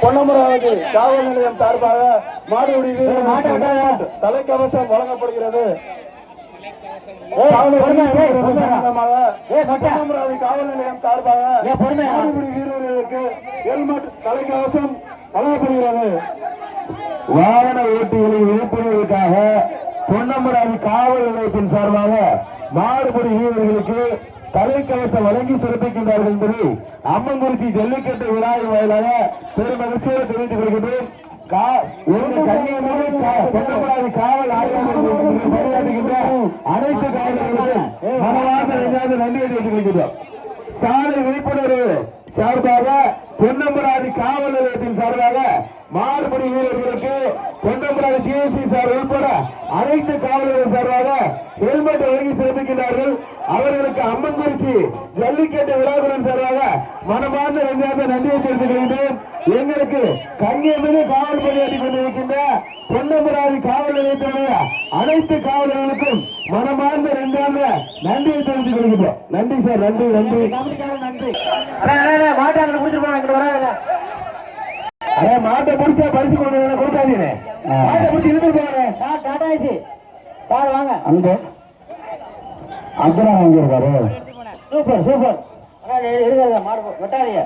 பொன்னமராவதி காவல் நிலையம் சார்பாக மாடுபிடி வீரர் தலைக்கவசம் வழங்கப்படுகிறது. பொன்னமராவதி காவல் நிலையம் சார்பாக மாடுபிடி வீரர்களுக்கு ஹெல்மெட் தலைக்கவசம் வழங்கப்படுகிறது. வாகன ஓட்டிகளின் விழிப்புணர்வுக்காக பொன்னமராவதி காவல் நிலையத்தின் சார்பாக மாடுபிடி வீரர்களுக்கு தலைக்கவசம் வழங்கி சிறப்பிக்கின்றார்கள் என்பதை அம்மங்குறிச்சி ஜல்லிக்கட்டு விழாவின் வாயிலாக பெரும் மகிழ்ச்சியோடு தெரிவித்துக் கொள்கிறேன். பொன்னமராவதி காவல் ஆய்வாளர்கள் பணியாற்றுகின்ற அனைத்து காவலர்களுக்கும் மனவார்ந்த நன்றியை தெரிவித்துக் கொள்கிறோம். சாலை விழிப்புணர்வு சார்பாக பொன்னமராவதி காவல் நிலையத்தின் சார்பாக மாடுபிடி வீரர்களுக்கு பொன்னமராவதி டிஎஸ்சி சார் உட்பட அனைத்து காவலர்கள் சார்பாக ஹெல்மெட் வழங்கி சிறப்பிக்கின்றார்கள். அவர்களுக்கு அம்மன்குறிச்சி ஜல்லிக்கட்டு விழாவின் சார்பாக மனமார்ந்த நன்றியை தெரிவித்துக் கொள்கிறேன். எங்களுக்கு கண்ணியமிகு காவல் பணியாற்றிக் கொண்டிருக்கின்ற பொன்னமராவதி காவல் நிலையத்தினுடைய அனைத்து காவலர்களுக்கும் மனமார்ந்த நன்றியை தெரிவித்துக் கொள்கிறோம். நன்றி சார், நன்றி நன்றி நன்றி. மாட்டை முடிச்சா பரிசு கொண்டு கொடுக்காதீங்க. மாட்டை முடிச்சு இழுத்து போறேன். வாங்க அங்க அப்புறம் வாங்கியிருக்காரு. Super super. மாடு வெட்டாதீங்க.